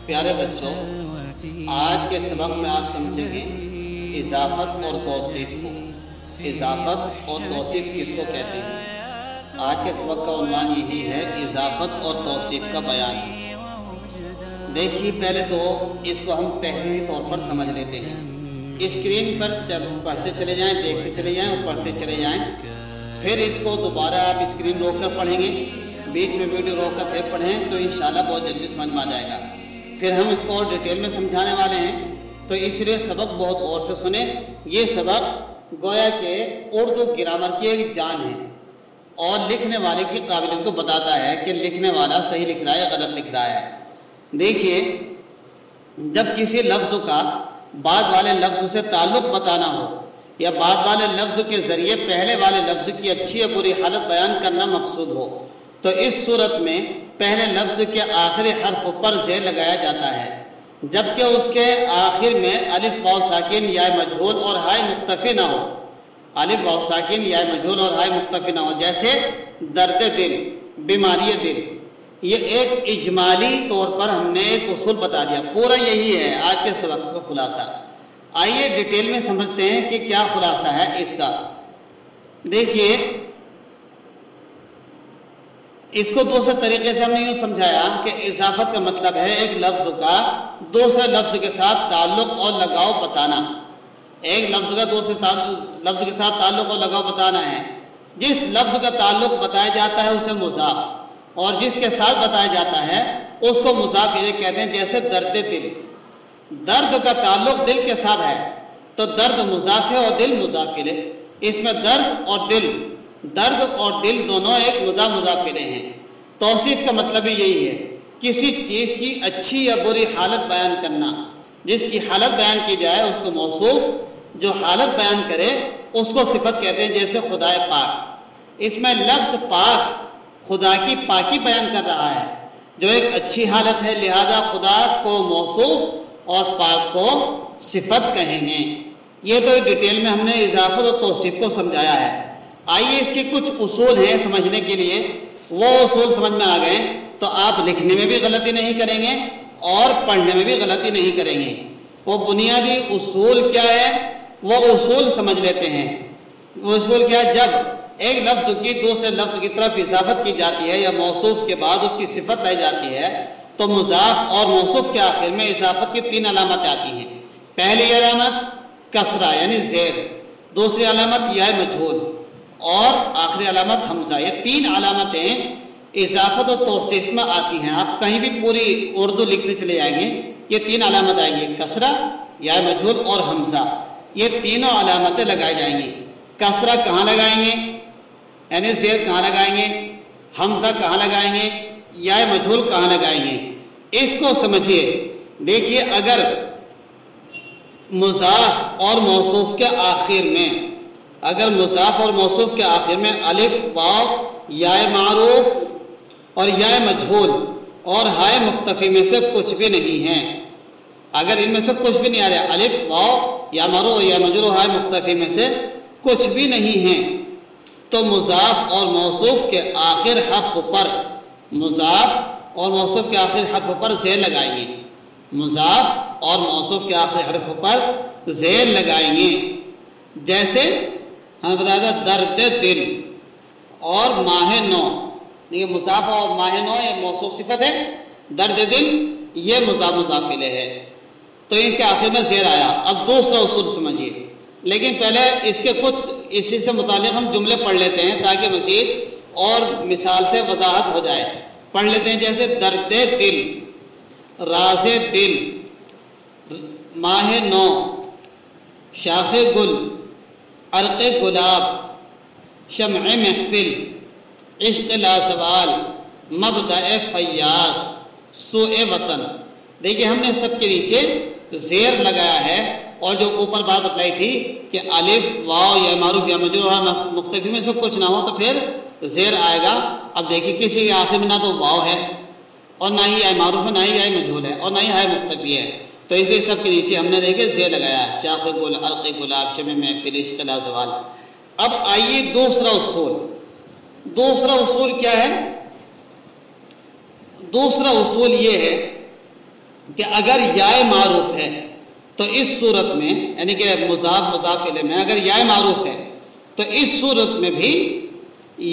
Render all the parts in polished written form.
پیارے بچوں، آج کے سبق میں آپ سمجھیں گے اضافت اور توصیف کو۔ اضافت اور توصیف کس کو کہتے ہیں؟ آج کے سبق کا عنوان یہی ہے، اضافت اور توصیف کا بیان۔ دیکھیے، پہلے تو اس کو ہم تحریری طور پر سمجھ لیتے ہیں۔ اسکرین پر پڑھتے چلے جائیں، دیکھتے چلے جائیں اور پڑھتے چلے جائیں، پھر اس کو دوبارہ آپ اسکرین روک کر پڑھیں گے، بیچ میں ویڈیو روک کر پھر پڑھیں تو انشاءاللہ بہت جلدی سمجھ میں آ جائے گا۔ پھر ہم اس کو اور ڈیٹیل میں سمجھانے والے ہیں، تو اس لیے سبق بہت غور سے سنیں۔ یہ سبق گویا کہ اردو گرامر کی ایک جان ہے اور لکھنے والے کی قابلیت کو بتاتا ہے کہ لکھنے والا صحیح لکھ رہا ہے یا غلط لکھ رہا ہے۔ دیکھیے، جب کسی لفظ کا بعد والے لفظ سے تعلق بتانا ہو یا بعد والے لفظ کے ذریعے پہلے والے لفظ کی اچھی یا بری حالت بیان کرنا مقصود ہو، تو اس صورت میں پہلے لفظ کے آخری حرف پر زیر لگایا جاتا ہے، جبکہ اس کے آخر میں الف واو ساکن یا مجہول اور ہائے مختفی نہ ہو۔ الف واو ساکن یا مجہول اور ہائے مختفی نہ ہو، جیسے درد دل، بیماری دل۔ یہ ایک اجمالی طور پر ہم نے ایک اصول بتا دیا، پورا یہی ہے آج کے سبق کا خلاصہ۔ آئیے ڈیٹیل میں سمجھتے ہیں کہ کیا خلاصہ ہے اس کا۔ دیکھیے، اس کو دوسرے طریقے سے ہم نے یوں سمجھایا کہ اضافت کا مطلب ہے ایک لفظ کا دوسرے لفظ کے ساتھ تعلق اور لگاؤ بتانا۔ ایک لفظ کا دوسرے لفظ کے ساتھ تعلق اور لگاؤ بتانا ہے۔ جس لفظ کا تعلق بتایا جاتا ہے اسے مضاف، اور جس کے ساتھ بتایا جاتا ہے اس کو مضاف یہ کہتے ہیں، جیسے درد دل۔ درد کا تعلق دل کے ساتھ ہے تو درد مضاف ہے اور دل مضاف ہے۔ اس میں درد اور دل دونوں ایک مضاف الیہ ہیں۔ توصیف کا مطلب بھی یہی ہے، کسی چیز کی اچھی یا بری حالت بیان کرنا۔ جس کی حالت بیان کی جائے اس کو موصوف، جو حالت بیان کرے اس کو صفت کہتے ہیں، جیسے خدا پاک۔ اس میں لفظ پاک خدا کی پاکی بیان کر رہا ہے، جو ایک اچھی حالت ہے، لہذا خدا کو موصوف اور پاک کو صفت کہیں گے۔ یہ تو ڈیٹیل میں ہم نے اضافت اور توصیف کو سمجھایا ہے۔ آئیے اس کے کچھ اصول ہیں سمجھنے کے لیے، وہ اصول سمجھ میں آ گئے تو آپ لکھنے میں بھی غلطی نہیں کریں گے اور پڑھنے میں بھی غلطی نہیں کریں گے۔ وہ بنیادی اصول کیا ہے، وہ اصول سمجھ لیتے ہیں۔ وہ اصول کیا ہے، جب ایک لفظ کی دوسرے لفظ کی طرف اضافت کی جاتی ہے یا موصوف کے بعد اس کی صفت لائی جاتی ہے تو مضاف اور موصوف کے آخر میں اضافت کی 3 علامت آتی ہیں۔ پہلی علامت کسرہ یعنی زیر، دوسری علامت یا مجہول اور آخری علامت حمزہ۔ یہ 3 علامتیں اضافت اور توصیف میں آتی ہیں۔ آپ کہیں بھی پوری اردو لکھتے چلے جائیں گے، یہ 3 علامت آئیں گی، کسرہ، یا مجہول اور حمزہ۔ یہ تینوں علامتیں لگائی جائیں گی۔ کسرہ کہاں لگائیں گے یعنی زیر کہاں لگائیں گے، حمزہ کہاں لگائیں گے، یا مجہول کہاں لگائیں گے، اس کو سمجھیے۔ دیکھیے، اگر مضاف اور موصوف کے آخر میں الف واو یا معروف اور یا مجہول اور ہائے مختفی میں سے کچھ بھی نہیں ہے، اگر ان میں سے کچھ بھی نہیں آ رہا، الف واو یا معروف یا مجہول ہائے مختفی میں سے کچھ بھی نہیں ہے، تو مضاف اور موصوف کے آخر حرف پر زیر لگائیں گے۔ مضاف اور موصوف کے آخری حرف پر زیر لگائیں گے، جیسے ہمیں بتایا تھا درد دل اور ماہ نو۔ یہ مضاف اور ماہ نو یہ موصوف صفت ہے، درد دل یہ مضاف الیہ ہے، تو ان کے آخر میں زیر آیا۔ اب دوسرا اصول سمجھیے، لیکن پہلے اس کے کچھ اسی سے متعلق ہم جملے پڑھ لیتے ہیں تاکہ مزید اور مثال سے وضاحت ہو جائے۔ پڑھ لیتے ہیں، جیسے درد دل، راز دل، ماہ نو، شاخ گل، عرق گلاب، شمع محفل، عشق لازوال، مبدأ فیاض، سوء وطن۔ دیکھیے، ہم نے سب کے نیچے زیر لگایا ہے، اور جو اوپر بات بتلائی تھی کہ الف واو یا معروف یا مجرور مختفی میں سے کچھ نہ ہو تو پھر زیر آئے گا۔ اب دیکھیے، کسی کے آخر میں نہ تو واو ہے اور نہ ہی یا معروف ہے، نہ ہی یا مجہول ہے اور نہ ہی مختفی ہے، تو اس لیے سب کے نیچے ہم نے دیکھے زیر لگایا ہے، شاخ گل، عرق گلاب، شمع محفل، عشق لازوال۔ اب آئیے دوسرا اصول کیا ہے؟ دوسرا اصول یہ ہے کہ اگر یا معروف ہے تو اس صورت میں یعنی کہ مضاف الیہ میں اگر یا معروف ہے تو اس صورت میں بھی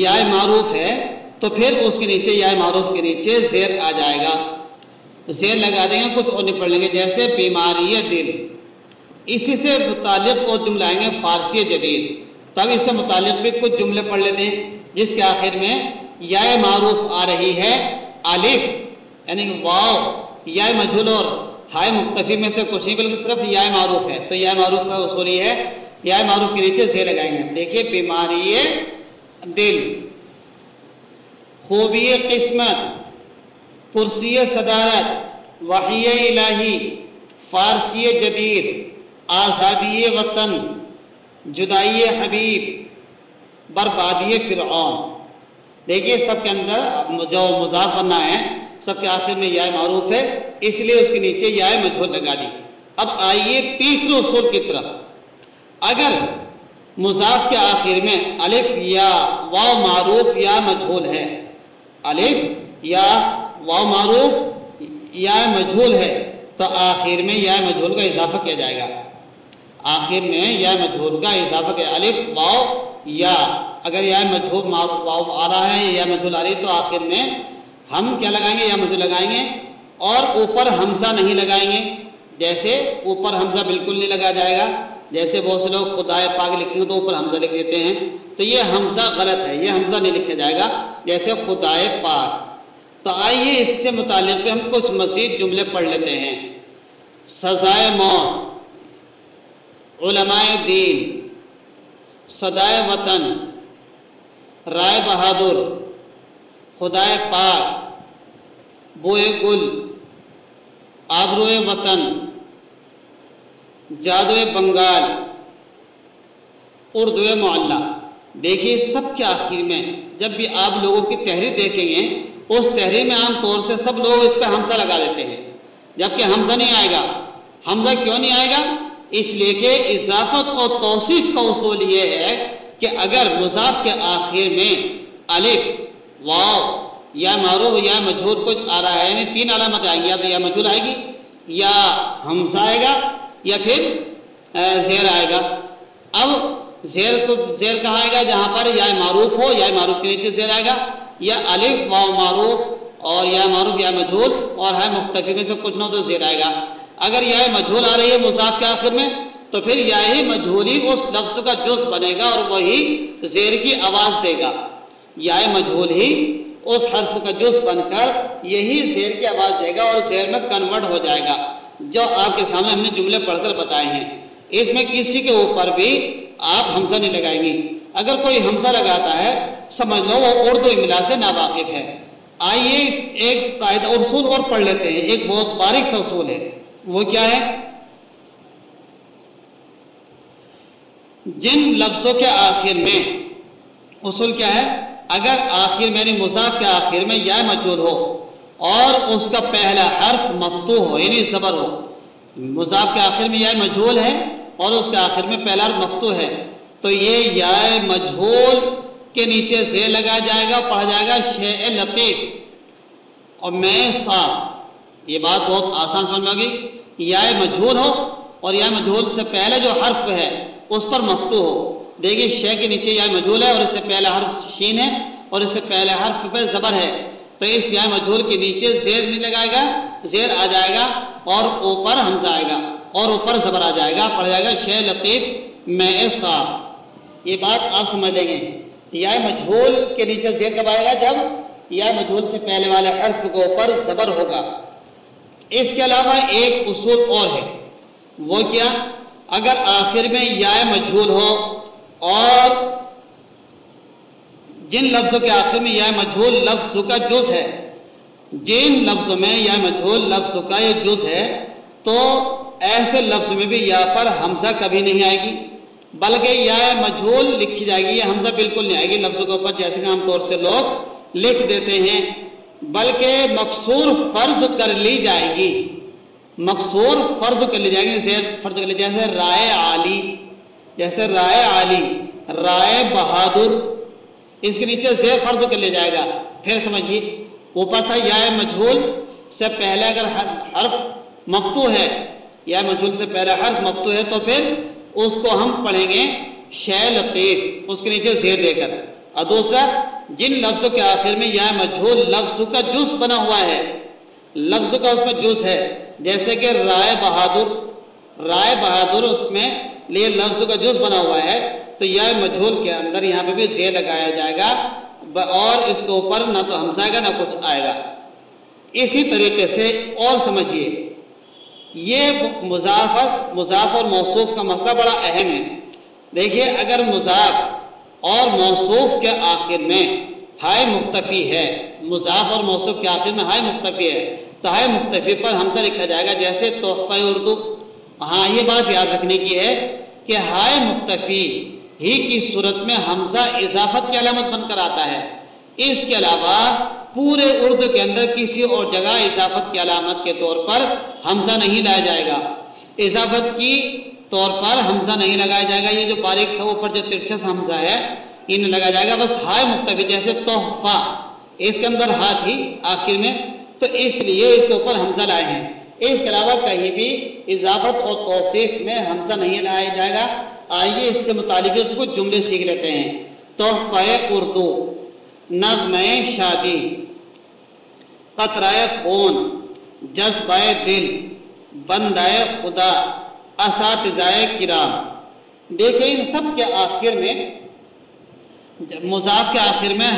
یا معروف ہے تو پھر اس کے نیچے یا معروف کے نیچے زیر آ جائے گا، زیر لگا دیں گے، کچھ اور نہیں پڑھ لیں گے، جیسے بیماری دل، اسی سے متعلق اور جملہ آئیں گے فارسی جدید، تب اس سے متعلق بھی کچھ جملے پڑھ لیتے ہیں جس کے آخر میں یا معروف آ رہی ہے الف یعنی واو، یا مجہول اور ہائے مختفی میں سے کچھ نہیں بلکہ صرف یا معروف ہے، تو یا معروف کا اصول یہ ہے یا معروف کے نیچے زیر لگائیں گے۔ دیکھیے بیماری دل، خوبی قسمت، کرسی صدارت، وحی الہی، فارسی جدید، آزادی وطن، جدائی حبیب، بربادی فرعون۔ دیکھیے سب کے اندر جو مضاف بننا ہے سب کے آخر میں یا معروف ہے، اس لیے اس کے نیچے یا مجہول لگا دی۔ اب آئیے تیسرے اصول کی طرف، اگر مضاف کے آخر میں الف یا واو معروف یا مجہول ہے، الف یا واو معروف یا مجہول ہے تو آخر میں یا مجہول کا اضافہ کیا جائے گا، آخر میں یا مجہول کا اضافہ کیا، الف واو یا، اگر یا مجہول واو آ رہا ہے یا مجہول آ رہی ہے تو آخر میں ہم کیا لگائیں گے، یا مجہول لگائیں گے، اور اوپر حمزہ نہیں لگائیں گے، جیسے اوپر حمزہ بالکل نہیں لگا جائے گا، جیسے بہت سے لوگ خدائے پاک لکھیں گے تو اوپر حمزہ لکھ دیتے ہیں، تو یہ حمزہ غلط ہے، یہ حمزہ نہیں لکھا جائے گا، جیسے خدائے پاک۔ تو آئیے اس سے متعلق پہ ہم کچھ مزید جملے پڑھ لیتے ہیں۔ سزائے موت، علماء دین، صدائے وطن، رائے بہادر، خدائے پاک، بوئے گل، آبروئے وطن، جادوئے بنگال، اردوئے معلیٰ۔ دیکھیے سب کے آخر میں جب بھی آپ لوگوں کی تحریر دیکھیں گے اس تحریر میں عام طور سے سب لوگ اس پہ حمزہ لگا دیتے ہیں، جبکہ حمزہ نہیں آئے گا۔ حمزہ کیوں نہیں آئے گا؟ اس لیے کہ اضافت اور توصیف کا اصول یہ ہے کہ اگر مضاف کے آخر میں الف واو یا معروف یا مجہول کچھ آ رہا ہے، یعنی تین علامت آئیں گی، یا تو یا مجہول آئے گی یا حمزہ آئے گا یا پھر زیر آئے گا۔ اب زیر کہاں آئے گا؟ جہاں پر یا معروف ہو، یا معروف کے نیچے زیر آئے گا، یا الف واو معروف اور یا معروف یا مجہول اور ہے مختفی میں سے کچھ نہ تو زیر آئے گا۔ اگر یا مجہول آ رہی ہے مضاف کے آخر میں تو پھر یا ہی مجہول ہی اس لفظ کا جز بنے گا اور وہی زیر کی آواز دے گا، یا مجہول ہی اس حرف کا جز بن کر یہی زیر کی آواز دے گا اور زیر میں کنورٹ ہو جائے گا، جو آپ کے سامنے ہم نے جملے پڑھ کر بتائے ہیں۔ اس میں کسی کے اوپر بھی آپ حمزہ نہیں لگائیں گے، اگر کوئی حمزہ لگاتا ہے سمجھ لو وہ اردو املا سے ناواقف ہے۔ آئیے ایک قاعدہ اصول اور پڑھ لیتے ہیں، ایک بہت باریک سا اصول ہے، وہ کیا ہے؟ جن لفظوں کے آخر میں اصول کیا ہے؟ اگر آخر میں یعنی مضاف کے آخر میں یا مجہول ہو اور اس کا پہلا حرف مفتوح ہو یعنی زبر ہو، مضاف کے آخر میں یا مجہول ہے اور اس کے آخر میں پہلا حرف مفتوح ہے تو یہ یا مجہول کے نیچے زیر لگایا جائے گا، پڑھا جائے گا شیء لطیف اور میں صاف۔ یہ بات بہت آسان سمجھ میں ہوگی، یا مجہول ہو اور یا مجہول سے پہلے جو حرف ہے اس پر مفتوح ہو۔ دیکھیے شے کے نیچے یا مجہول ہے اور اس سے پہلا حرف شین ہے اور اس سے پہلے حرف پہ زبر ہے، تو اس یا مجہول کے نیچے زیر نہیں لگائے گا، زیر آ جائے گا اور اوپر حمزہ آئے گا اور اوپر زبر آ جائے گا، پڑھ جائے گا شے لطیف میں صاف۔ یہ بات آپ سمجھ لیں گے۔ یا مجہول کے نیچے زیر کب آئے گا؟ جب یا مجہول سے پہلے والے حرف کے اوپر زبر ہوگا۔ اس کے علاوہ ایک اصول اور ہے، وہ کیا؟ اگر آخر میں یا مجہول ہو اور جن لفظوں کے آخر میں یا مجہول لفظ کا جز ہے، جن لفظوں میں یا مجہول لفظ کا یہ جز ہے تو ایسے لفظ میں بھی یا پر حمزہ کبھی نہیں آئے گی، بلکہ یا مجہول لکھی جائے گی، یہ حمزہ بالکل نہیں آئے گی لفظوں کے اوپر جیسے کہ عام طور سے لوگ لکھ دیتے ہیں، بلکہ مقصور فرض کر لی جائے گی، مقصور فرض کر لی جائے گی، زیر فرض کر لی جیسے رائے عالی، جیسے رائے عالی، رائے بہادر، اس کے نیچے زیر فرض کر لیا جائے گا۔ پھر سمجھیے اوپر تھا یا مجہول سے پہلے اگر حرف مفتوح ہے یا مجهول سے پہلا حرف مفتوح ہے تو پھر اس کو ہم پڑھیں گے شے لطیف، اس کے نیچے زیر دے کر. اور دوسرا جن لفظوں کے آخر میں یا مجهول لفظ کا جز بنا ہوا ہے، لفظ کا اس میں جز ہے، جیسے کہ رائے بہادر، رائے بہادر اس میں لیے لفظ کا جز بنا ہوا ہے تو یا مجهول کے اندر یہاں پہ بھی زیر لگایا جائے گا اور اس کے اوپر نہ تو ہمزہ آئے گا نہ کچھ آئے گا. اسی طریقے سے اور سمجھیے یہ مضاف اور موصوف کا مسئلہ بڑا اہم ہے. دیکھیے اگر مضاف اور موصوف کے آخر میں ہائے مختفی ہے، مضاف اور موصوف کے آخر میں ہائے مختفی ہے تو ہائے مختفی پر ہمزہ لکھا جائے گا، جیسے تحفہ اردو. ہاں یہ بات یاد رکھنے کی ہے کہ ہائے مختفی ہی کی صورت میں حمزہ اضافت کی علامت بن کر آتا ہے. اس کے علاوہ پورے اردو کے اندر کسی اور جگہ اضافت کی علامت کے طور پر حمزہ نہیں لایا جائے گا، اضافت کی طور پر حمزہ نہیں لگایا جائے گا. یہ جو باریک سا اوپر جو ترچھا سا حمزہ ہے انہیں لگایا جائے گا. بس ہائے مختفی جیسے تحفہ اس کے اندر ہا تھی آخر میں تو اس لیے اس کے اوپر حمزہ لائے ہیں. اس کے علاوہ کہیں بھی اضافت اور توصیف میں حمزہ نہیں لایا جائے گا. آئیے اس سے متعلق کچھ جملے سیکھ لیتے ہیں. تحفہ اردو، نغمہ شادی، قطرہ خون، جذبہ دل، بندہ خدا، اساتذہ کرام. دیکھیں ان سب کے آخر میں مضاف کے آخر میں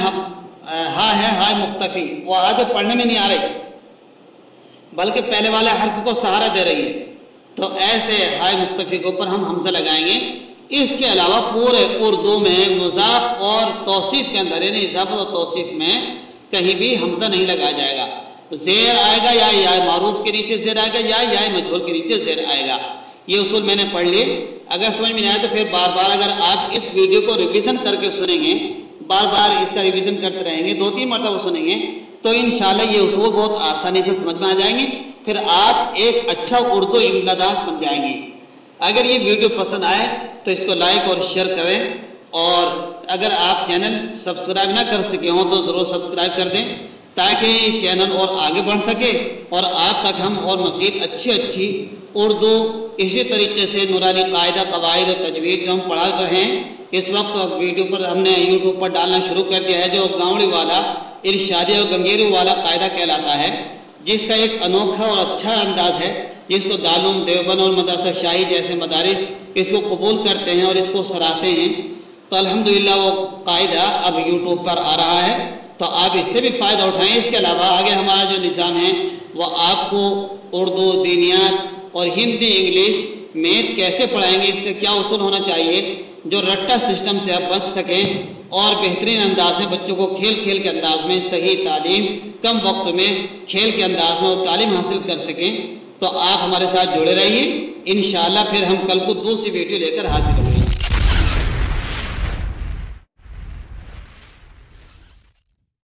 ہا ہے ہائے مختفی، وہ آگے پڑھنے میں نہیں آ رہی بلکہ پہلے والے حرف کو سہارا دے رہی ہے تو ایسے ہائے مختفی کے اوپر ہم حمزہ لگائیں گے. اس کے علاوہ پورے اردو میں مضاف اور توصیف کے اندر یعنی اضافت اور توصیف میں کہیں بھی حمزہ نہیں لگایا جائے گا. زیر آئے گا یا معروف کے نیچے زیر آئے گا یا مجہول کے نیچے زیر آئے گا. یہ اصول میں نے پڑھ لیے. اگر سمجھ میں نہیں آئے تو پھر بار بار اگر آپ اس ویڈیو کو ریویژن کر کے سنیں گے، بار بار اس کا ریویژن کرتے رہیں گے، 2-3 مرتبہ سنیں گے تو انشاءاللہ یہ اصول بہت آسانی سے سمجھ میں آ جائیں گے. پھر آپ ایک اچھا اردو امداد بن جائیں گے. اگر یہ ویڈیو پسند آئے تو اس کو لائک اور شیئر کریں، اور اگر آپ چینل سبسکرائب نہ کر سکے ہوں تو ضرور سبسکرائب کر دیں تاکہ یہ چینل اور آگے بڑھ سکے اور آپ تک ہم اور مزید اچھی اردو اسی طریقے سے نورانی قاعدہ، قواعد اور تجوید جو ہم پڑھا رہے ہیں. اس وقت ویڈیو پر ہم نے یوٹیوب پر ڈالنا شروع کر دیا ہے جو گاؤڑی والا، ارشادی اور گنگیرو والا قاعدہ کہلاتا ہے، جس کا ایک انوکھا اور اچھا انداز ہے جس کو دارالعلوم دیوبند اور مدرسہ شاہی جیسے مدارس اس کو قبول کرتے ہیں اور اس کو سراہتے ہیں. تو الحمدللہ وہ قاعدہ اب یوٹیوب پر آ رہا ہے تو آپ اس سے بھی فائدہ اٹھائیں. اس کے علاوہ آگے ہمارا جو نظام ہے وہ آپ کو اردو، دینیات اور ہندی، انگلش، میتھ کیسے پڑھائیں گے، اس سے کیا اصول ہونا چاہیے جو رٹا سسٹم سے آپ بچ سکیں اور بہترین انداز میں بچوں کو کھیل کے انداز میں صحیح تعلیم کم وقت میں کھیل کے انداز میں وہ تعلیم حاصل کر سکیں. تو آپ ہمارے ساتھ جڑے رہیے. انشاءاللہ پھر ہم کل کو دوسری ویڈیو لے کر حاضر ہوں گے.